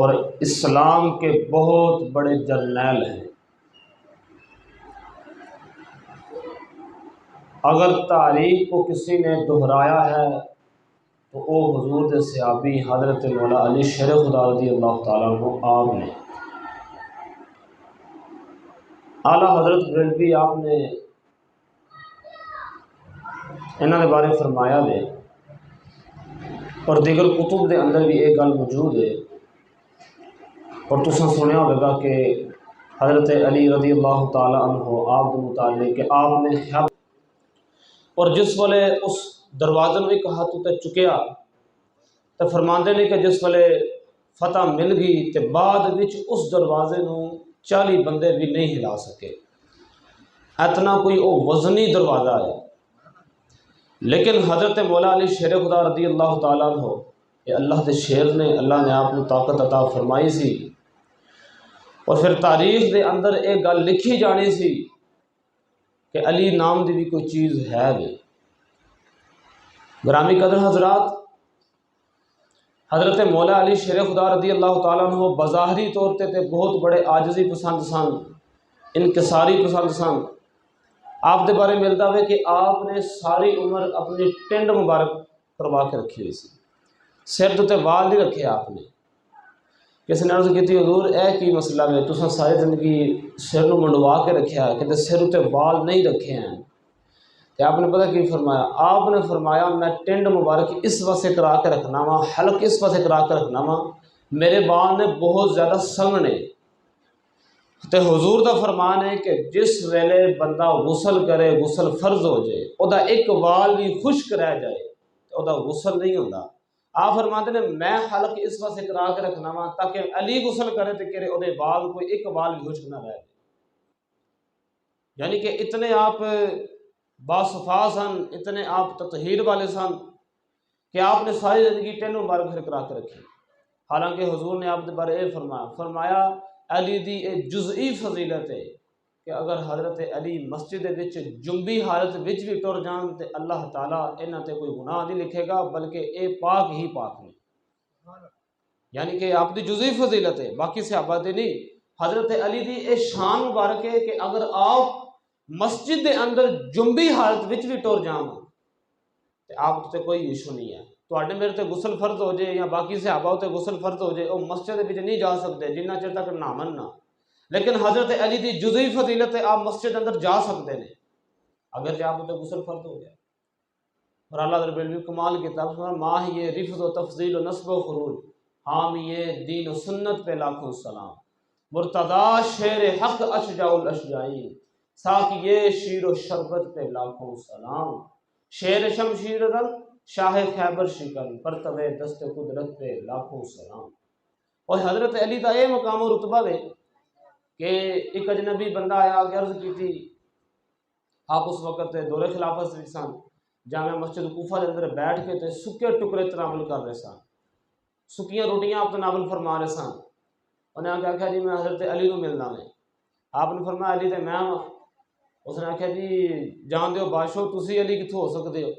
اور اسلام کے بہت بڑے جرنیل ہیں۔ اگر تاریخ کو کسی نے دہرایا ہے تو وہ حضور دے صحابی حضرت مولا علی شیر خدا رضی اللہ تعالیٰ عنہ آپ نے اعلیٰ حضرت بریلوی آپ نے انہوں نے بارے فرمایا دے، اور دیگر کتب دے اندر بھی ایک گل موجود ہے، اور تساں سنیا ہوگا کہ حضرت علی رضی اللہ تعالیٰ عنہ آپ کے متعلق کہ آپ نے خیال، اور جس والے اس دروازے میں ایک ہاتھ تے چکیا تو فرماندے نے کہ جس والے فتح مل گئی تے بعد وچ اس دروازے نو 40 بندے بھی نہیں ہلا سکے، اتنا کوئی او وزنی دروازہ ہے۔ لیکن حضرت مولا علی شیر خدا رضی اللہ تعالیٰ عنہ کہ اللہ دے شیر نے اللہ نے آپ کو طاقت عطا فرمائی سی، اور پھر تاریخ دے اندر ایک گل لکھی جانی سی کہ علی نام دی بھی کوئی چیز ہے نہیں۔ گرامی قدر حضرات، حضرت مولا علی شیر خدا رضی اللہ تعالیٰ عنہ بظاہری طور تے بہت بڑے عاجزی پسند سن، انکساری پسند سن۔ آپ دے بارے ملتا ہے کہ آپ نے ساری عمر اپنی ٹنڈ مبارک کروا کے رکھی ہوئی سی، سر تے وال نہیں رکھے آپ نے۔ کسی نے عرض کی حضور اے کی مسئلہ ہے، تساں ساری زندگی سر نو منڈوا کے رکھیا ہے کہ سر تے وال نہیں رکھے ہیں، کہ آپ نے پتہ کی فرمایا؟ آپ نے فرمایا میں ٹنڈ مبارک اس واسطے کرا کے رکھنا وا، حلق اس واسطے کرا کے رکھنا وا، میرے بال نے بہت زیادہ سنگنے۔ تے حضور دا فرمان ہے کہ جس ویلے بندہ غسل کرے، غسل فرض ہو جائے، او دا ایک وال بھی خشک رہ جائے تو او دا غسل نہیں ہوندا۔ آپ فرماتے ہیں میں حلق اس واسطے کرا کے رکھنا وا تاکہ علی غسل کرے تو کہ او دے وال کوئی ایک وال بھی خشک نہ رہ جائے۔ یعنی کہ اتنے آپ باصفا سن، اتنے آپ تطہیر والے سن کہ آپ نے ساری زندگی ٹین مبارک پھر کرا کے رکھی۔ حالانکہ حضور نے آپ کے بارے یہ فرمایا علی دی اے جزئی فضیلت ہے کہ اگر حضرت علی مسجد وچ جنبی حالت وچ بھی ٹر جان تے اللہ تعالیٰ انہاں تے کوئی گناہ نہیں لکھے گا، بلکہ اے پاک ہی پاک نے۔ یعنی کہ آپ دی جزئی فضیلت ہے، باقی صحابہ دے نہیں۔ حضرت علی دی اے شان مبارک ہے کہ اگر آپ مسجد دے اندر جنبی حالت وچ بھی ٹر جان تے آپ تے کوئی ایشو نہیں ہے، تو میرے تے غسل فرض ہو جائے یا باقی صحابہ تے غسل فرض ہو جائے وہ مسجد وچ نہیں جا سکتے جنہ چر تک نامن نہ۔ لیکن حضرت علی دی جزئی فضیلت ہے، آپ مسجد اندر جا سکتے ہیں اگر جے آپ تے غسل فرض ہو جائے۔ اور اللہ در بریلوی کمال کتاب ماہ یہ رفض و تفضیل و نصب و خروج، حامی دین و سنت پہ لاکھوں سلام، مرتضی شیر حق اشجاع الاشجاعین، ساقی شیر و شربت پہ لاکھوں سلام، شیر شمشیر رنگ شاہ خیبر شکن، پرتو دست قدرت پہ لاکھوں سلام۔ اور حضرت علی کا یہ مقام و رتبہ ہے کہ ایک اجنبی بندہ آیا کہ عرض کی تھی، آپ اس وقت دور خلافت سے سن، جامع مسجد کوفہ کے اندر بیٹھ کے تے سکے ٹکڑے تناول کر رہے سن، سکیاں روٹیاں آپ تناول فرما رہے سن۔ انہیں آخیا جی میں حضرت علی کو ملنا میں۔ آپ نے فرمایا علی تے میں ہاں۔ اس نے آخیا جی جان دیو بادشاہ تسی علی کتوں ہو سکتے ہو؟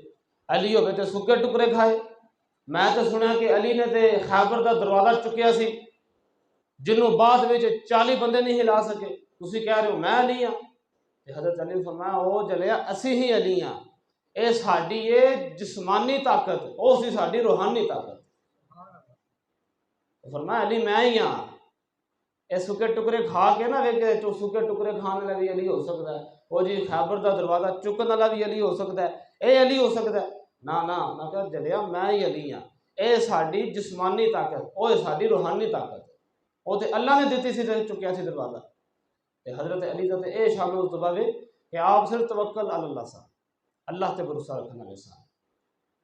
علی ہوئے تے سکے ٹکڑے کھائے، میں تے سنیا کہ علی نے تے خیبر دا دروازہ چکیا سی جنوں بعد وچ 40 بندے نہیں ہلا سکے، تسی کہہ رہے ہو میں علی ہاں؟ حضرت علی نے فرمایا او جلیا اسی ہی علی ہاں، اے ساڈی یہ جسمانی طاقت او سی ساڈی روحانی طاقت۔ فرمایا علی میں ہی ہاں، اے سکے ٹکڑے کھا کے نہ ویکھے تو سکے ٹکڑے کھانے والا بھی علی ہو سکتا ہے، وہ جی خیبر دا دروازہ چکن والا بھی علی ہو سکتا ہے، اے علی ہو سکتا ہے؟ نہ میں کہا جلیا میں ہی علی ہاں، اے ساڈی جسمانی طاقت او ساڈی روحانی طاقت، وہ تے اللہ نے دیتی سی تے چکیا سی دروازہ۔ تے حضرت علی دا تے اے شان و رتبہ ہے کہ آپ صرف توکل اللہ سا، اللہ تے بھروسہ رکھنا ہے سا۔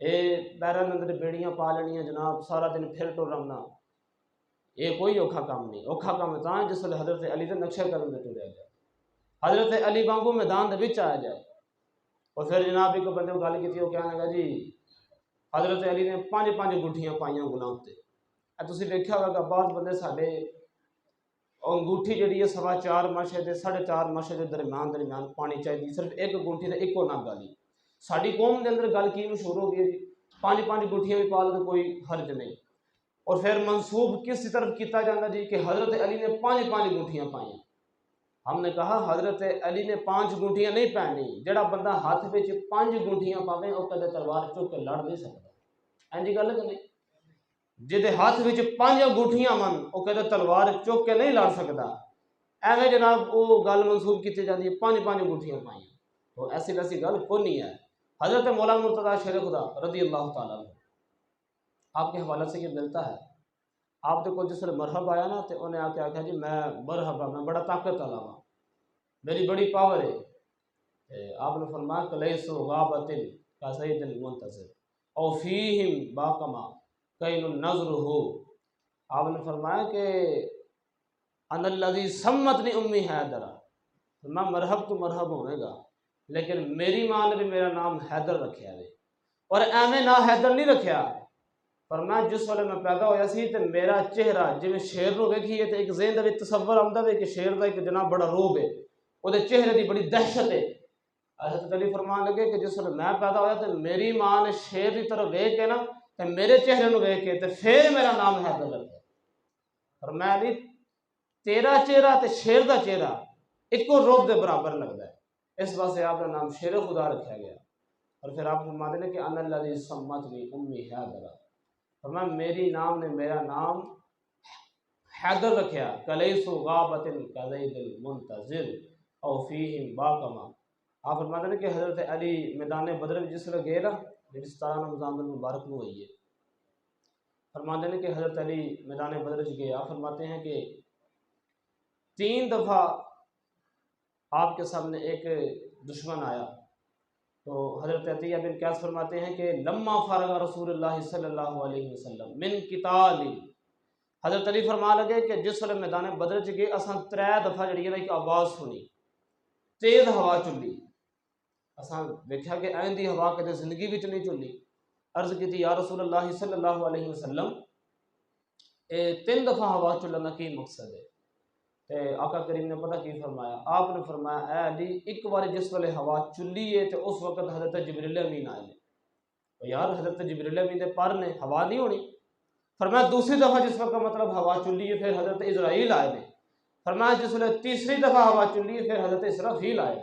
اے پیراں دے اندر بیڑیاں پا لینیاں جناب، سارا دن پھر ٹر رہنا، یہ کوئی اوکھا کام نہیں۔ اوکھا کام تاں جس ویلے حضرت علی دے نقشے قدم تے ٹریا جائے، حضرت علی وانگو میدان دے وچ آیا جائے۔ اور پھر جناب ایک بندے کو گل کیتی، وہ کہنے لگا جی حضرت علی نے 5 انگوٹھیاں پائیاں غلام تے۔ تسی دیکھیا ہوگا بعض بندے ساڈے انگوٹھی جڑی ہے 4.25 ماشے دے 4.5 ماشے دے درمیان پانی چاہیے، صرف ایک انگوٹھی تے ایکو نہ گالی۔ ساڈی قوم دے اندر گل کی مشہور ہو گئی ہے جی 5 انگوٹھیاں بھی پا لو تو کوئی حرج نہیں، اور پھر منسوب کس طرف کیتا جاتا جی کہ حضرت علی نے 5 گونٹیاں پائیں. ہم نے کہا حضرت علی نے 5 گونٹیاں نہیں پہنی. جڑا بندہ ہاتھ وچ 5 گونٹیاں پاوے وہ کدے تلوار چک کے لڑ نہیں سکتا. اینجی گل کہ نہیں؟ جہدے ہاتھ وچ 5 انگوٹھیاں من وہ کدے تلوار چک کے نہیں لڑ سکتا. ایویں جناب وہ گل منسوب کی جاتی ہے 5 انگوٹھیاں پائیں. تو ایسی ویسی گل کوئی نہیں ہے. حضرت مولانا مرتضیٰ شیر خدا رضی اللہ تعالیٰ عنہ آپ کے حوالے سے یہ ملتا ہے. آپ کے کو جس ویلے مرحب آیا نا تو انہیں آ کے آخیا جی میں مرحبا میں بڑا طاقت والا ہوں, میری بڑی پاور ہے. آپ نے فرمایا کلیس غابت کا سید المنتظر او فیہم باقما کین النظر ہو. آپ نے فرمایا کہ ان الذی سمتنی امی حیدرہ, میں مرحب تو مرحب ہونے گا لیکن میری ماں نے بھی میرا نام حیدر رکھیا ہے. اور ایویں نہ حیدر نہیں رکھیا. فرمایا جس ویلے میں پیدا ہویا سی تے میرا چہرہ جویں شیر نو ویکھیے تے ایک ذہن دے وچ تصور آندا ہے کہ شیر دا ایک جناب بڑا روب ہے, وہ دے چہرے دی بڑی دہشت ہے. حضرت علی فرمان لگے کہ جس ویلے میں پیدا ہویا تے میری ماں نے شیر دی طرف ویکھ کے نا تے میرے چہرے نو ویکھ کے تے پھر میرا نام حیدر رکھیا. فرمایا علی تیرا چہرہ تے شیر دا چہرہ ایکو روب دے برابر لگتا ہے, اس واسطے آپ کا نام شیر خدا رکھا گیا. اور پھر آپ فرماتے ہیں کہ ان الذی سمتنی امی حیدرہ, فرمایا میری نام نے میرا نام حیدر رکھیا. کلیس غابت کزید المنتظر او فیہم باقما. آپ فرماتے ہیں کہ حضرت علی میدان بدر میں جس وقت گئے نا, جی 17 رمضان المبارک میں ہوئی ہے, فرماتے ہیں کہ حضرت علی میدان بدر گئے. آپ فرماتے ہیں کہ 3 دفعہ آپ کے سامنے ایک دشمن آیا. تو حضرت عطیہ بن قیس فرماتے ہیں کہ لما فارغ رسول اللہ صلی اللہ علیہ وسلم من قتال, حضرت علی فرما لگے کہ جس وقت میدان بدر چ گئے اساں 3 دفعہ جڑی ہے ایک آواز سنی, تیز ہوا چلی. اساں دیکھا کہ این دی ہوا کدے زندگی وچ نہیں چلی. عرض کی یا رسول اللہ صلی اللہ علیہ وسلم اے 3 دفعہ ہوا چلن دا کی مقصد ہے؟ تے آقا کریم نے پتہ کی فرمایا؟ آپ نے فرمایا اے علی ایک بار جس ویلے ہوا چلی ہے تو اس وقت حضرت جبریل امین آئے. یار حضرت جبریل امین دے پر نے ہوا نہیں ہونی. فرمایا دوسری دفعہ جس وقت مطلب ہوا چلی ہے پھر حضرت اسرائیل آئے نے. فرمایا جس ویلے تیسری دفعہ ہوا چلی ہے پھر حضرت اسرافیل آئے نے.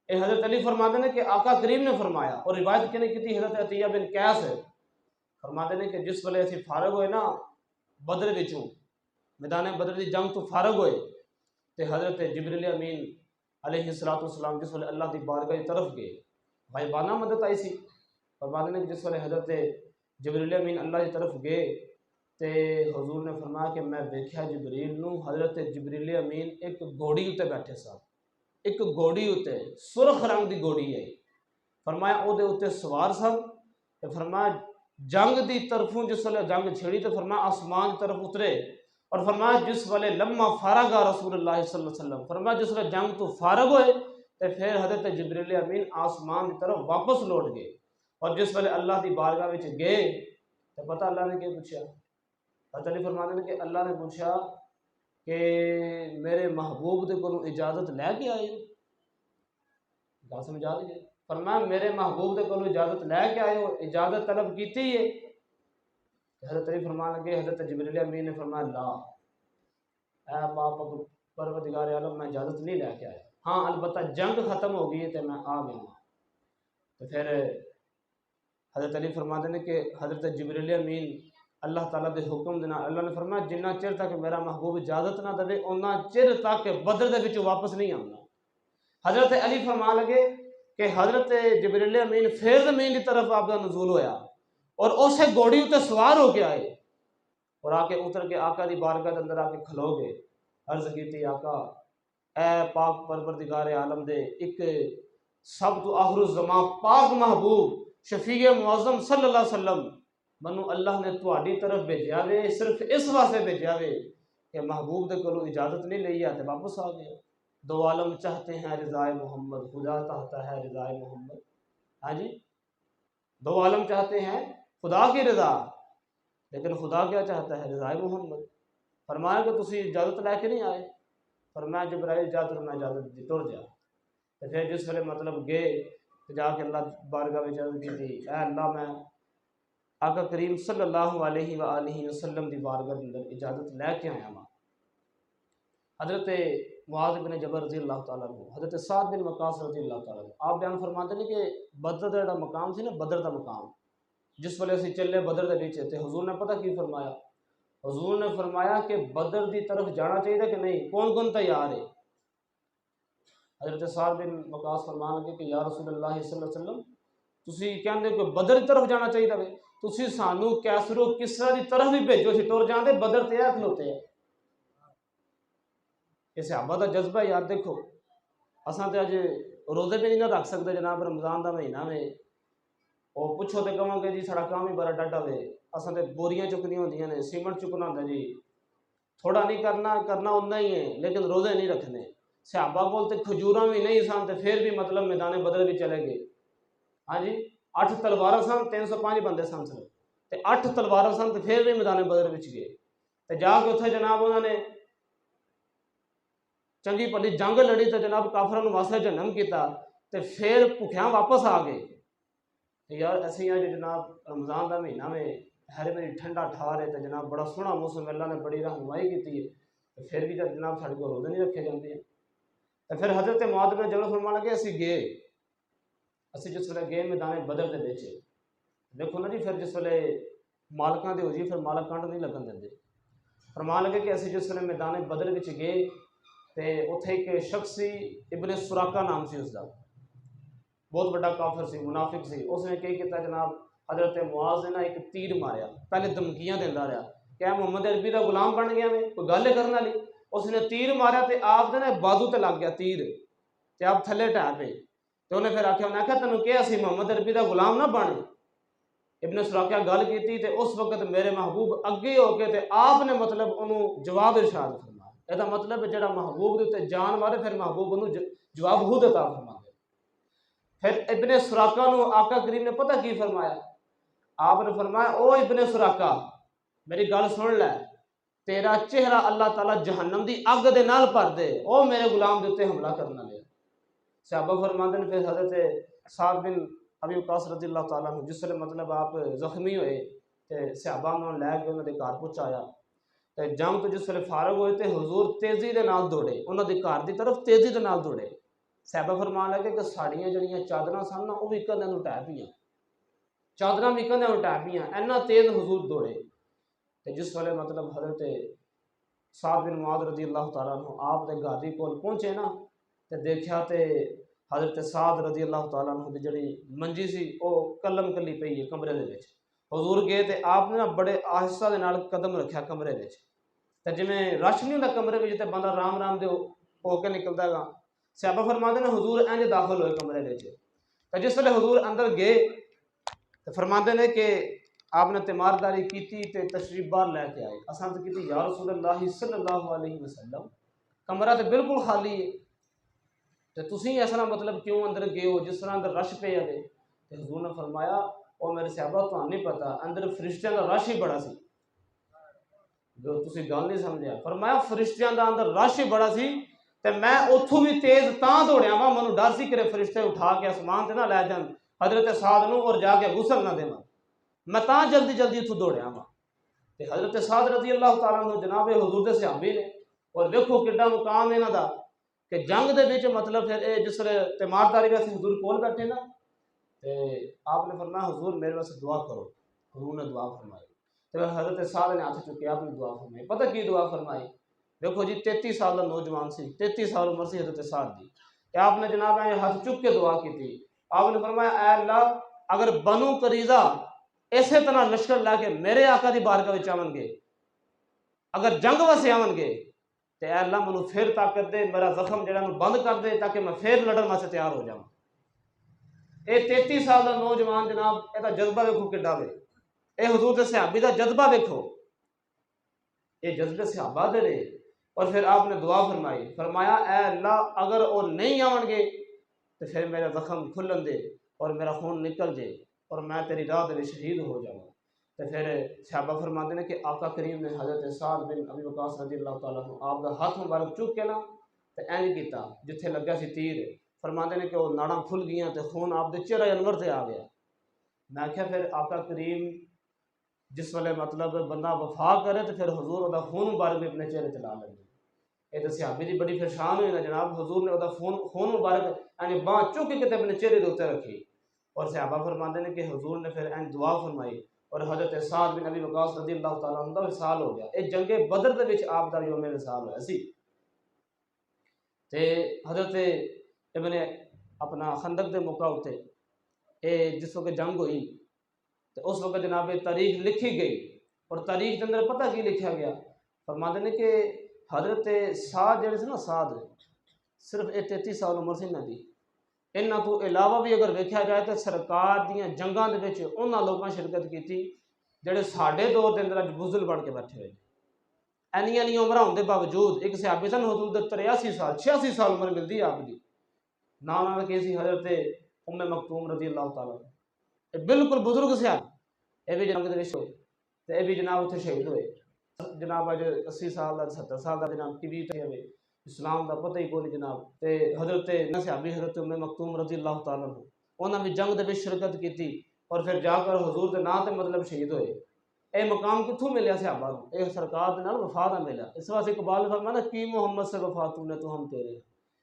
اے حضرت علی فرماتے ہیں کہ آقا کریم نے فرمایا, اور روایت کنے کی حضرت عطیہ بن قیس ہے, فرماتے ہیں کہ جس ویلے اسی فارغ ہوئے نا بدر وچوں, میدان بدر دی جنگ تو فارغ ہوئے تے حضرت جبریل امین علیہ السلام جس ویلے اللہ دی بارگاہ کی طرف گئے, غائبانہ مدد آئی سی. فرماتے ہیں کہ جس ویلے حضرت جبریل امین اللہ کی طرف گئے تے حضور نے فرمایا کہ میں دیکھا جبریل نو, حضرت جبریل امین ایک گھوڑی اتے بیٹھے سن, ایک گھوڑی اتے سرخ رنگ دی گھوڑی ہے. فرمایا او دے اتے سوار سن تے فرمایا جنگ دی طرفوں جس ویلے جنگ چھڑی تو فرمایا آسمان کی طرف اترے. اور فرمایا جس والے لما فارغ رسول اللہ صلی اللہ علیہ وسلم, فرمایا جس والے جنگ تو فارغ ہوئے تو پھر حضرت جبریل امین آسمان کی طرف واپس لوٹ گئے. اور جس والے اللہ دی بارگاہ وچ گئے تو پتہ اللہ نے کیا پوچھا؟ حضرت علی فرماتے ہیں کہ اللہ نے پوچھا کہ میرے محبوب دے کو اجازت لے کے آئے ہو؟ گل سمجھا دیجیے. فرمایا میرے محبوب دے کو اجازت لے کے آئے ہو, اجازت طلب کیتی ہے؟ حضرت علی فرمان لگے حضرت جبریل امین نے فرمایا لا, اے پاک پروردگار عالم میں اجازت نہیں لے کے آیا, ہاں البتہ جنگ ختم ہو گئی ہے تو میں آ گیا ہوں. تو پھر حضرت علی فرماتے ہیں کہ حضرت جبریل امین اللہ تعالیٰ دے حکم دینا, اللہ نے فرمایا جنہ چر تک میرا محبوب اجازت نہ دے اُنہ چر تک بدر دے وچ واپس نہیں آنا. حضرت علی فرما لگے کہ حضرت جبریل امین پھر زمین کی طرف آپ کا نزول ہویا اور اسے گھوڑی اتنے سوار ہو کے آئے اور آ کے اتر کے آقا دی بارگاہ اندر آ کے کھلو گئے. عرض کی تھی آقا اے پاک پروردگار عالم دے ایک سب تو آخر الزمان پاک محبوب شفیع معظم صلی اللہ علیہ وسلم منو اللہ نے تہاڈی طرف بھیجا وے, صرف اس واسطے بھیجا وے کہ محبوب دے کولو اجازت نہیں لئی ہے تے واپس آ گئے. 2 عالم چاہتے ہیں رضائے محمد, خدا چاہتا ہے رضائے محمد. ہاں جی 2 عالم چاہتے ہیں خدا کی رضا, لیکن خدا کیا چاہتا ہے؟ رضائے محمد. فرمایا کہ تسی اجازت لے کے نہیں آئے؟ فرمایا جبرائیل اجازت, میں اجازت دی ٹر جا. تو پھر جس ویلے مطلب گئے تو جا کے اللہ بارگاہ میں عرض کی تھی اے اللہ میں آقا کریم صلی اللہ علیہ وآلہ وسلم دی بارگاہ دے اندر اجازت لے کے آیا ماں. حضرت معاذ بن جبل رضی اللہ تعالیٰ عنہ، حضرت سعد بن وقاص رضی اللہ تعالیٰ عنہ، آپ بیان فرماتے ہیں کہ بدر دا جڑا مقام سی نا، بدر دا مقام، جس ویلے اسی چلے بدر دے وچ تے حضور نے پتہ کی فرمایا؟ حضور نے فرمایا کہ بدر دی طرف جانا چاہیے کہ نہیں، کون کون تیار ہے؟ حضرت سعد بن وقاص فرمان لگے کہ یا رسول اللہ صلی اللہ علیہ وسلم تسی کہندے کہ بدر دی طرف جانا چاہیے وے، تسی سانو کیسر و کسرا دی طرف بھی بھیجو، اسی ٹر جاندے بدر تے کھلوتے ہیں. یہ صحابہ دا جذبہ یاد دیکھو. اساں تے اج روزے بھی نہیں رکھ سکتے جناب، رمضان دا مہینہ میں وہ پوچھو تے کہو کہ جی ساڈا کام ہی بڑا ڈاڈا وے، اساں تے بوریاں چکنی ہوندیاں نے، سیمنٹ چکنا ہوندا جی، تھوڑا نہیں کرنا اتنا ہی ہے، لیکن روزے نہیں رکھنے. صحابہ کول تے کھجوراں بھی نہیں سن تے پھر بھی مطلب میدان بدر بھی چلے گئے. ہاں جی 8 تلوار سن، 305 بندے سن صرف، تے 8 تلوار سن تے پھر بھی میدان بدر وچ گئے تے جا کے اتھے جناب انہوں نے چنگی پلی جنگ لڑی تے جناب کافراں نوں واسطے جہنم کیتا تے پھر بھکھیاں واپس آ گئے. یار ایسے ہی جناب رمضان دا مہینہ میں ہر میری ٹھنڈا ٹھار ہے تے جناب بڑا سوہنا موسم، اللہ نے بڑی رہنمائی کی ہے تے پھر بھی جب جناب ساڈے کول روزے نہیں رکھے جاندے ہیں. تے پھر حضرت معاذ بن جبل فرمان لگے اسی گئے، اسی جس ویلے گئے میدان بدر دے وچ، دیکھو نا جی پھر جس ویلے مالکاں دے ہو جی پھر مالک کنڈ نہیں لگن دیندے. فرمان لگے کہ اسی جس ویلے میدان بدر وچ گئے تے اتھے ایک شخص سی ابن سراقہ نام سی اس دا، بہت بڑا کافر سی، منافق سی. اس نے کی کیتا جناب حضرت معاذ نے نا ایک تیر ماریا، پہلے دھمکیاں دیندا رہا کہ اے محمد عربی دا غلام بن گیا میں، کوئی گل کرن والی. اس نے تیر ماریا تے آپ دے نا بازو تے لگ گیا تیر تے آپ تھلے ٹہ پے تے انہیں پھر آکھیا، انہیں آکھیا تینوں کیا سی محمد عربی دا غلام نہ بن. ابن سراقہ گل کیتی تے اس وقت میرے محبوب اگے ہو کے تے آپ نے مطلب انہوں جواب ارشاد فرمایا. یہ مطلب جڑا محبوب دے تے جان مارے پھر محبوب انہوں جواب خود عطا فرما دے. پھر ابن سراقہ نو آقا کریم نے پتہ کی فرمایا؟ آپ نے فرمایا او ابن سراقہ میری گل سن لے، تیرا چہرہ اللہ تعالیٰ جہنم دی اگ دے نال بھر دے، او میرے غلام دے تے حملہ کرنا لے. صحابہ فرماتے ہیں پھر حضرت سعد بن ابی وقاص رضی اللہ تعالیٰ عنہ جس ویلے مطلب آپ زخمی ہوئے تے صحابہ انہوں لے کے انہوں دے گھر پہنچایا تے جنگ تو جس ویلے فارغ ہوئے تے حضور تیزی دے نال دوڑے، انہوں دے گھر دی طرف تیزی دے نال دوڑے. صحابہ فرمان لگے کہ ساڑیاں جڑیاں چادراں سن نا وہ بھی کندھے نوں ٹہ پیاں، چادراں بھی کندھے نوں ٹہ پیاں، اینا تیز حضور دوڑے. تے جس ویلے مطلب حضرت سعد بن معاذ رضی اللہ تعالیٰ عنہ آپ دے گھر دی کول پہنچے نا تے دیکھیا تے حضرت سعد رضی اللہ تعالیٰ عنہ دی جڑی منجی سی وہ کلم کلی پئی ہے کمرے دے وچ. حضور گئے تے آپ نے نا بڑے آہستہ دے نال قدم رکھیا کمرے وچ تے جویں رش نہیں ہوندا کمرے وچ تے بندہ رام رام دے ہو کے نکلدا گا. صحابہ فرماتے ہیں حضور انج داخل ہوئے کمرے وچ تے جس ویلے حضور اندر گئے تے فرماتے ہیں کہ آپ نے تیمارداری کیتی تے تشریف باہر لے کے آئے. اساں تے کیتی یا رسول اللہ صلی اللہ علیہ وسلم کمرہ تے بالکل خالی ہے تے تسی اس طرح مطلب کیوں اندر گئے ہو جس طرح اندر رش پہ ہے؟ تے حضور نے فرمایا او میرے صحابہ تو نہیں پتا اندر فرشتیاں دا رش ہی بڑا سی، جو تسی گل نہیں سمجھیا. فرمایا فرشتیاں دا اندر رش ہی بڑا سی تے میں اتھوں بھی تیز تاں دوڑیا وا، مینوں ڈر سی کہ فرشتے اٹھا کے آسمان تے نہ لے جان حضرت سعد نوں اور جا کے غسل نہ دیواں، میں تاں جلدی جلدی اتھوں دوڑیا وا. تے حضرت سعد رضی اللہ تعالیٰ عنہ جناب حضور دے صحابی نے، اور دیکھو کڈا مقام انہاں دا کہ جنگ دے وچ مطلب پھر اے جس ویلے تیمارداری واسطے حضور کول بیٹھے نا تے آپ نے فرمایا حضور میرے واسطے دعا کرو. حضور نے دعا فرمائی تے حضرت سعد نے ہاتھ چکے آپ نے دعا فرمائی. پتہ کی دعا فرمائی؟ دیکھو جی 33 سال کا نوجوان سی، 33 سال عمر سی حضرت سعد دی تے آپ نے جناب ہاتھ چک کے دعا کی تھی. آپ نے فرمایا اے اللہ اگر بنو قریظہ اسی طرح لشکر لا کے میرے آقا دی بارگاہ وچ آون گے، اگر جنگ واسطے آون گے تے اے اللہ مینوں پھر طاقت دے، میرا زخم جڑا نوں بند کر دے تاکہ میں پھر لڑن واسطے تیار ہو جاواں. اے 33 سال کا نوجوان جناب اے دا جذبہ ویکھو کڈا وے، اے حضور دے صحابی دا جذبہ ویکھو، اے جذبے صحابہ دے رہے. اور پھر آپ نے دعا فرمائی، فرمایا اے اللہ اگر وہ نہیں آون گے تو پھر میرا زخم کھلن دے اور میرا خون نکل جائے اور میں تیری راہ دے شہید ہو جاؤں. تو پھر صحابہ فرماتے ہیں کہ آقا کریم نے حضرت سعد بن ابی وقاص رضی اللہ تعالیٰ عنہ آپ کا ہاتھ مبارک چک کے نا تو اینج کیتا جتھے لگا سی تیر، فرماتے ہیں کہ وہ ناڑاں کھل گئیاں تو خون آپ دے چہرہ انور تے آ گیا. میں آخیا پھر آقا کریم جس والے مطلب بندہ وفا کرے تو پھر حضور وہ خون مبارک بھی اپنے چہرے چلا لیں گے. یہ تو صحابی دی بڑی پریشان ہوئی نا جناب. حضور نے وہ خون مبارک یعنی باں چک کے اپنے چہرے کے اتنے رکھی اور صحابہ فرماتے ہیں کہ حضور نے پھر این دعا فرمائی اور حضرت سعد بن ابی وقاص رضی اللہ تعالیٰ عنہ دا وصال ہو گیا. یہ جنگ بدر دے وچ آپ دا یوم وصال ہویا سی. تے حضرت ابن اپنا خندق دے موقع اتنے اے جس وقت جنگ ہوئی تو اس وقت جناب تاریخ لکھی گئی اور تاریخ کے اندر پتہ کی لکھا گیا. فرماتے ہیں کہ حضرت سعد جڑے سے نا سعد صرف 33 سال عمر سے نہ دی. انہاں تو علاوہ بھی اگر ویکھیا جائے تو سرکار دیاں جنگاں دے وچ انہاں لوگاں شرکت کیتی جڑے ساڈے دور دے اندر اج بزدل بن کے بیٹھے ہوئے. اینی عمراں ہوندے باوجود ایک صحابی سن حضور دے 83 سال 86 سال عمر ملدی ہے آپ دی. نام نام کے سی حضرت ام مکتوم رضی اللہ تعالیٰ عنہ. بالکل بزرگ سے اے بھی جنگ دے وچ ہوئے تے اے بھی جناب اتنے شہید ہوئے. جناب اج 80 سال دا 70 سال دا جناب کبھی تے اسلام دا پتہ ہی کوئی نہیں جناب. تے حضرت صحابی حضرت ام مکتوم رضی اللہ تعالیٰ عنہ انہاں بھی جنگ دے وچ شرکت کیتی اور پھر جا کر حضور دے نام تے مطلب شہید ہوئے. اے مقام کتھوں ملیا صحابہ نوں؟ اے سرکار دے نال وفا دا ملا. اس واسطے اقبال نے فرمایا کہ محمد سے وفا تو نے تو ہم تیرے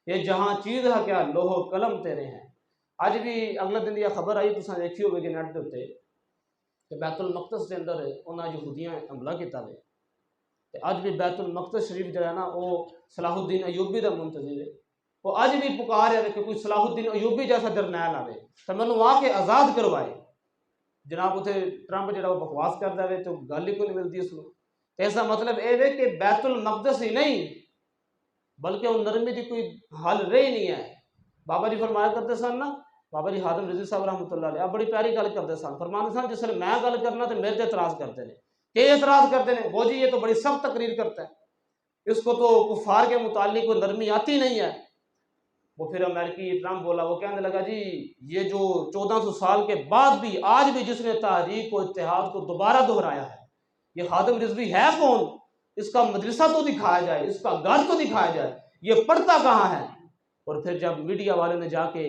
یہ جہاں چیز ہے کیا لوہ قلم تیرے ہیں. اج بھی اگلے دن یہ خبر آئی تساں دیکھی ہوگی کہ نیٹ دے اوتے کہ بیت المقدس دے اندر انہاں یہودیاں حملہ کیتا وے تے اج بھی بیت المقدس شریف جو ہے نا وہ صلاح الدین ایوبی دا منتظر ہے. وہ اج بھی پکار ہے کہ کوئی صلاح الدین ایوبی جیسا جرنیل آوے تو مینوں آ کے آزاد کروائے. جناب اتنے ٹرمپ جڑا وہ بکواس کردا ہے تو گل ہی کوئی نہیں ملتی اس کو. ایسا مطلب اے ہے کہ بیت المقدس ہی نہیں بلکہ وہ نرمی کی کوئی حل رہی نہیں ہے. بابا جی فرمایا کرتے سن نا بابا جی ہادم رضوی صاحب رحمۃ اللہ علیہ بڑی پیاری گل کرتے سن. فرماتے سن جس میں گل کرنا تو میرے تے اعتراض کرتے ہیں. کہ اعتراض کرتے ہیں وہ جی یہ تو بڑی سخت تقریر کرتا ہے اس کو تو کفار کے متعلق کوئی نرمی آتی نہیں ہے. وہ پھر امریکی ٹرمپ بولا وہ کہنے لگا جی یہ جو 1400 سال کے بعد بھی آج بھی جس نے تحریک و اتحاد کو دوبارہ دہرایا ہے یہ خادم رضوی ہے کون؟ اس کا مدرسہ تو دکھایا جائے اس کا گھر تو دکھایا جائے یہ پڑھتا کہاں ہے؟ اور پھر جب میڈیا والے نے جا کے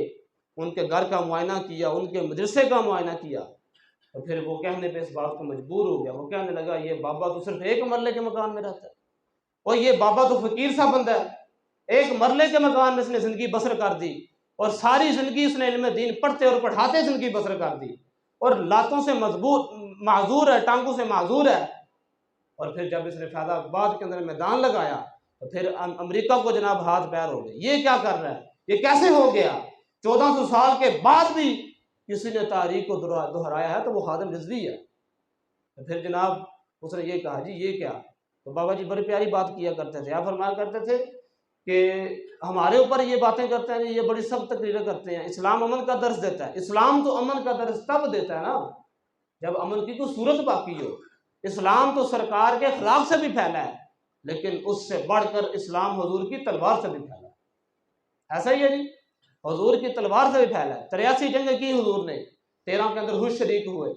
ان کے گھر کا معائنہ کیا ان کے مدرسے کا معائنہ کیا اور پھر وہ کہنے پہ اس بات کو مجبور ہو گیا. وہ کہنے لگا یہ بابا تو صرف ایک مرلے کے مکان میں رہتا ہے اور یہ بابا تو فقیر سا بندہ ہے. ایک مرلے کے مکان میں اس نے زندگی بسر کر دی اور ساری زندگی اس نے علم دین پڑھتے اور پڑھاتے زندگی بسر کر دی اور لاتوں سے معذور ہے ٹانگوں سے معذور ہے. اور پھر جب اس نے فیض آباد کے اندر میدان لگایا تو پھر امریکہ کو جناب ہاتھ پیر ہو گئے. یہ کیا کر رہا ہے؟ یہ کیسے ہو گیا؟ 1400 سال کے بعد بھی کسی نے تاریخ کو دہرایا ہے تو وہ خادم رضوی ہے. تو پھر جناب اس نے یہ کہا جی یہ کیا؟ تو بابا جی بڑی پیاری بات کیا کرتے تھے. آپ فرمایا کرتے تھے کہ ہمارے اوپر یہ باتیں کرتے ہیں یہ بڑی سخت تقریریں کرتے ہیں. اسلام امن کا درس دیتا ہے. اسلام تو امن کا درس تب دیتا ہے نا جب امن کی کوئی صورت باقی ہو. اسلام تو سرکار کے خلاف سے بھی پھیلا ہے لیکن اس سے بڑھ کر اسلام حضور کی تلوار سے بھی پھیلا ہے. ایسا ہی ہے جی حضور کی تلوار سے بھی پھیلا ہے. 83 جنگیں کی حضور نے 13 کے اندر خود شریک ہوئے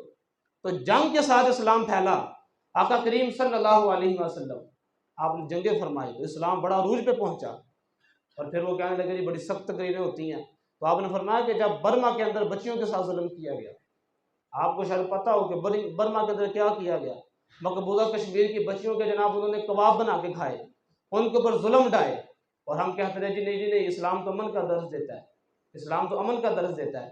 تو جنگ کے ساتھ اسلام پھیلا. آقا کریم صلی اللہ علیہ وسلم آپ نے جنگیں فرمائی تو اسلام بڑا عروج پہ پہنچا. اور پھر وہ کہنے لگے جی بڑی سخت تقریریں ہوتی ہیں. تو آپ نے فرمایا کہ جب برما کے اندر بچیوں کے ساتھ ظلم کیا گیا آپ کو شاید پتہ ہو کہ برما کے اندر کیا کیا گیا. مقبوضہ کشمیر کی بچیوں کے جناب انہوں نے کباب بنا کے کھائے ان کے اوپر ظلم ڈھائے اور ہم کہتے ہیں جی نہیں اسلام تو امن کا درس دیتا ہے. اسلام تو امن کا درس دیتا ہے.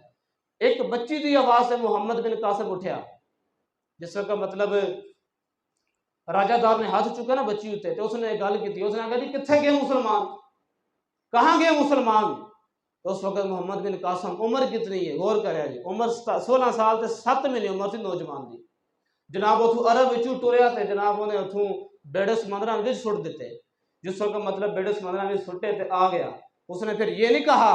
ایک بچی کی آواز سے محمد بن قاسم اٹھیا جس کا مطلب راجہ دار نے ہاتھ چکا نا بچی ہوتے تو اس نے گل کی تھی. اس نے کہا جی کتنے گئے مسلمان کہاں گئے مسلمان؟ تو اس وقت محمد بن قاسم عمر کتنی ہے غور کرے جی عمر 16 سال تے 7 مہینے عمر تھی نوجوان دی. جناب اتوں عرب وچوں ٹریا تے جناب انہیں اتوں بیڑے سمندراں وچ سٹ دیتے. جس وقت مطلب بیڑے سمندراں وچ سٹے تے آ گیا. اس نے پھر یہ نہیں کہا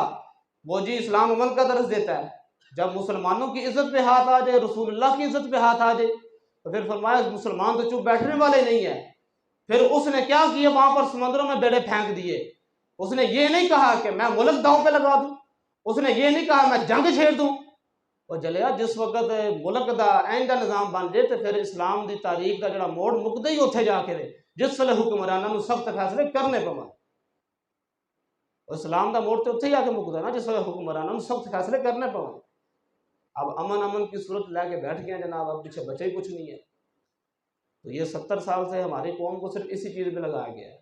وہ جی اسلام امن کا درس دیتا ہے. جب مسلمانوں کی عزت پہ ہاتھ آ جائے رسول اللہ کی عزت پہ ہاتھ آ جائے تو پھر فرمایا مسلمان تو چپ بیٹھنے والے نہیں ہیں. پھر اس نے کیا کیا وہاں پر سمندروں میں بیڑے پھینک دیے. اس نے یہ نہیں کہا کہ میں ملک داؤں پہ لگا دوں. اس نے یہ نہیں کہا میں جنگ چھیڑ دوں. اور جلیا جس وقت ملک دا آئندہ نظام بن جائے تو پھر اسلام دی تاریخ دا جڑا موڑ مکدا ہی اتنے جا کے دے جس ویلے حکمرانوں کو سخت فیصلے کرنے پون. اسلام دا موڑ تو اتنے ہی آ کے مکدا نا جس ویلے حکمرانوں کو سخت فیصلے کرنے پون. اب امن کی صورت لے کے بیٹھ گئے جناب اب پیچھے بچے ہی کچھ نہیں ہے. تو یہ 70 سال سے ہماری قوم کو صرف اسی چیز پہ لگایا گیا ہے۔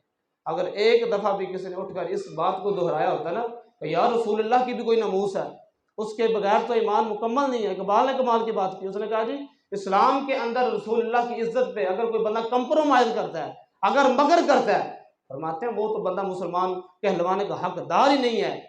اگر ایک دفعہ بھی کسی نے اٹھ کر اس بات کو دہرایا ہوتا نا کہ یار رسول اللہ کی بھی کوئی ناموس ہے، اس کے بغیر تو ایمان مکمل نہیں ہے۔ اقبال نے کمال کی بات کی، اس نے کہا جی اسلام کے اندر رسول اللہ کی عزت پہ اگر کوئی بندہ کمپرومائز کرتا ہے، اگر مگر کرتا ہے، فرماتے ہیں وہ تو بندہ مسلمان کہلوانے کا حقدار ہی نہیں ہے۔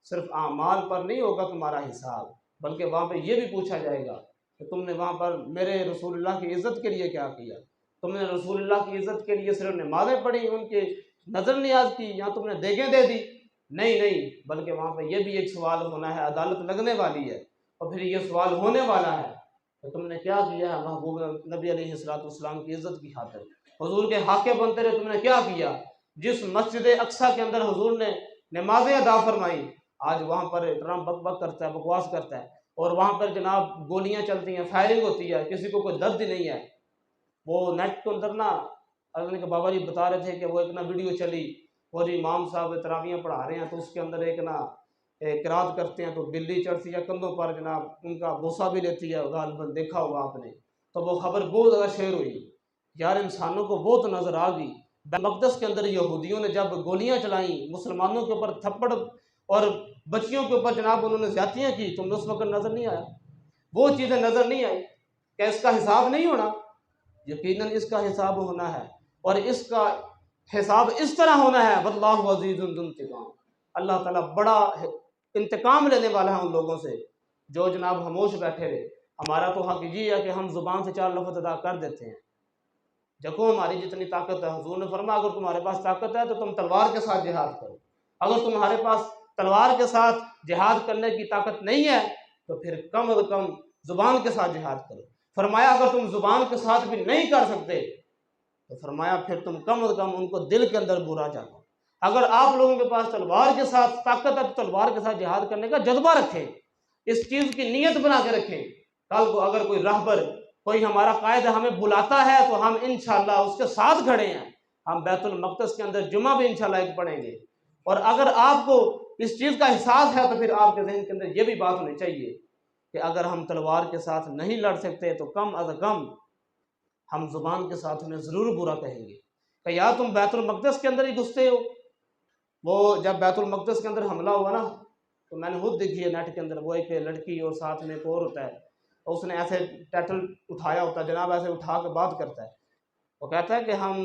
صرف اعمال پر نہیں ہوگا تمہارا حساب، بلکہ وہاں پہ یہ بھی پوچھا جائے گا کہ تم نے وہاں پر میرے رسول اللہ کی عزت کے لیے کیا کیا؟ تم نے رسول اللہ کی عزت کے لیے صرف نمازیں پڑھی، ان کی نظر نیاز کی، یا تم نے دیگیں دے دی؟ نہیں، بلکہ وہاں پہ یہ بھی ایک سوال ہونا ہے، عدالت لگنے والی ہے، اور پھر یہ سوال ہونے والا ہے کہ تم نے کیا کیا ہے محبوب نبی علیہ السلام کی عزت کی خاطر؟ حضور کے حاکم بنتے رہے، تم نے کیا کیا؟ جس مسجد اقصیٰ کے اندر حضور نے نمازیں ادا فرمائی، آج وہاں پر ڈرام بک بک کرتا ہے، بکواس کرتا ہے، اور وہاں پر جناب گولیاں چلتی ہیں، فائرنگ ہوتی ہے، کسی کو کوئی درد ہی نہیں ہے۔ وہ نیٹ کے اندر نا اللہ کے بابا جی بتا رہے تھے کہ وہ ایک نا ویڈیو چلی، اور امام صاحب تراویحیں پڑھا رہے ہیں تو اس کے اندر ایک نا قرات کرتے ہیں تو بلی چڑھتی ہے کندھوں پر، جناب ان کا بوسہ بھی لیتی ہے، غالباً دیکھا ہوگا آپ نے، تو وہ خبر بہت زیادہ شیئر ہوئی۔ یار انسانوں کو وہ تو نظر آ گئی، بیت مقدس کے اندر یہودیوں نے جب گولیاں چلائیں، مسلمانوں کے اوپر تھپڑ اور بچیوں کے اوپر جناب انہوں نے زیادتیاں کی، تم نے اس وقت نظر نہیں آیا؟ وہ چیزیں نظر نہیں آئی؟ کیا اس کا حساب نہیں ہونا؟ یقیناً اس کا حساب ہونا ہے، اور اس کا حساب اس طرح ہونا ہے، واللہ عزیز ذو انتقام، اللہ تعالیٰ بڑا انتقام لینے والا ہے ان لوگوں سے جو جناب خاموش بیٹھے رہے۔ ہمارا تو حق یہ ہے کہ ہم زبان سے 4 لفظ ادا کر دیتے ہیں، دیکھو ہماری جتنی طاقت ہے۔ حضور نے فرمایا اگر تمہارے پاس طاقت ہے تو تم تلوار کے ساتھ جہاد کرو، اگر تمہارے پاس تلوار کے ساتھ جہاد کرنے کی طاقت نہیں ہے تو پھر کم از کم زبان کے ساتھ جہاد کرو۔ فرمایا اگر تم زبان کے ساتھ بھی نہیں کر سکتے تو فرمایا پھر تم کم از کم ان کو دل کے اندر برا جانو۔ اگر آپ لوگوں کے پاس تلوار کے ساتھ طاقت ہے تو تلوار کے ساتھ جہاد کرنے کا جذبہ رکھیں، اس چیز کی نیت بنا کے رکھیں۔ کل کو اگر کوئی راہبر، کوئی ہمارا قائد ہمیں بلاتا ہے تو ہم انشاءاللہ اس کے ساتھ کھڑے ہیں، ہم بیت المقدس کے اندر جمعہ بھی انشاءاللہ ایک پڑھیں گے۔ اور اگر آپ کو اس چیز کا احساس ہے تو پھر آپ کے ذہن کے اندر یہ بھی بات ہونی چاہیے کہ اگر ہم تلوار کے ساتھ نہیں لڑ سکتے تو کم از کم ہم زبان کے ساتھ انہیں ضرور برا کہیں گے کہ یار تم بیت المقدس کے اندر ہی گھستے ہو۔ وہ جب بیت المقدس کے اندر حملہ ہوا نا تو میں نے خود دیکھی ہے نیٹ کے اندر، وہ ایک لڑکی اور ساتھ میں ایک اور ہوتا ہے، اس نے ایسے ٹائٹل اٹھایا ہوتا ہے جناب، ایسے اٹھا کے بات کرتا ہے، وہ کہتا ہے کہ ہم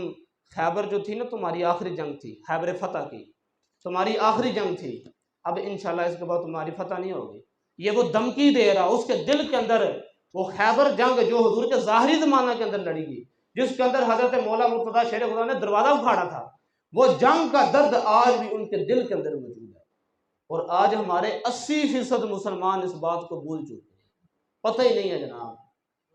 خیبر جو تھی نا تمہاری آخری جنگ تھی، خیبر فتح کی تمہاری آخری جنگ تھی، اب انشاءاللہ اس کے بعد تمہاری فتح نہیں ہوگی۔ یہ وہ دھمکی دے رہا، اس کے دل کے اندر وہ خیبر جنگ جو حضور کے ظاہری زمانہ کے اندر لڑی گئی، جس کے اندر حضرت مولا مرتضیٰ شیر خدا نے دروازہ اکھاڑا تھا، وہ جنگ کا درد آج بھی ان کے دل کے اندر موجود ہے۔ اور آج ہمارے 80% مسلمان اس بات کو بھول چکے ہیں، پتہ ہی نہیں ہے جناب،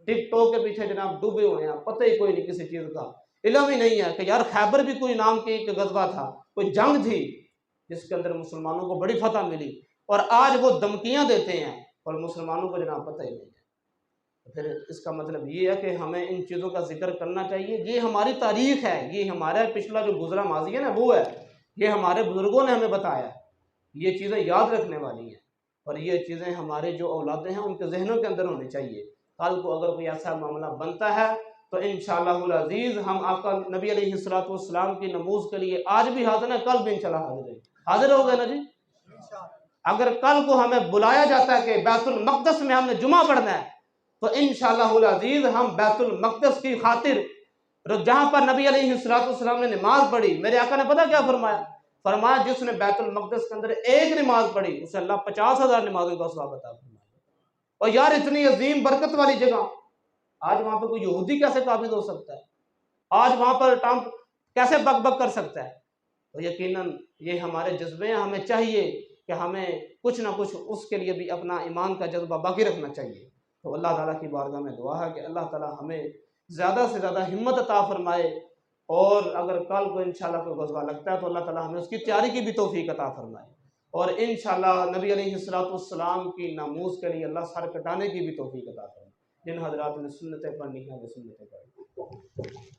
ٹک ٹاک کے پیچھے جناب ڈوبے ہوئے ہیں، پتہ ہی کوئی نہیں کسی چیز کا، علم ہی نہیں ہے کہ یار خیبر بھی کوئی نام کی ایک غزوہ تھا، کوئی جنگ تھی جس کے اندر مسلمانوں کو بڑی فتح ملی، اور آج وہ دھمکیاں دیتے ہیں اور مسلمانوں کو جناب پتہ ہی نہیں ہے۔ پھر اس کا مطلب یہ ہے کہ ہمیں ان چیزوں کا ذکر کرنا چاہیے، یہ ہماری تاریخ ہے، یہ ہمارا پچھلا جو گزرا ماضی ہے نا وہ ہے، یہ ہمارے بزرگوں نے ہمیں بتایا، یہ چیزیں یاد رکھنے والی ہیں، اور یہ چیزیں ہمارے جو اولادیں ہیں ان کے ذہنوں کے اندر ہونی چاہیے۔ کل کو اگر کوئی ایسا معاملہ بنتا ہے تو انشاءاللہ العزیز ہم آقا نبی علیہ السلام کی نموز کے لیے آج بھی حاضر ہیں، کل بھی انشاءاللہ حاضر ہو گئے نا جی۔ اگر کل کو ہمیں بلایا جاتا ہے کہ بیت المقدس میں ہم نے جمعہ پڑھنا ہے تو انشاءاللہ العزیز ہم بیت المقدس کی خاطر جہاں پر نبی علیہ السلام نے نماز پڑھی، میرے آقا نے پتہ کیا فرمایا؟ فرمایا جس نے بیت المقدس کے اندر ایک نماز پڑھی اسے اللہ 50,000 نمازوں کا ثواب عطا فرمائے۔ اور یار اتنی عظیم برکت والی جگہ، آج وہاں پہ کوئی یہودی کیسے قابض ہو سکتا ہے؟ آج وہاں پر ٹرمپ کیسے بک بک کر سکتا ہے؟ تو یقیناً یہ ہمارے جذبے ہیں، ہمیں چاہیے کہ ہمیں کچھ نہ کچھ اس کے لیے بھی اپنا ایمان کا جذبہ باقی رکھنا چاہیے۔ تو اللہ تعالیٰ کی بارگاہ میں دعا ہے کہ اللہ تعالیٰ ہمیں زیادہ سے زیادہ ہمت عطا فرمائے، اور اگر کل کو انشاءاللہ کوئی غزوہ لگتا ہے تو اللہ تعالیٰ ہمیں اس کی تیاری کی بھی توفیق عطا فرمائے، اور انشاءاللہ نبی علیہ السلام کی ناموس کے لیے اللہ سر کٹانے کی بھی توفیق عطا فرمائے۔ جن حضرات نے سنتیں پڑھنی ہیں وہ سنتیں پڑھیں۔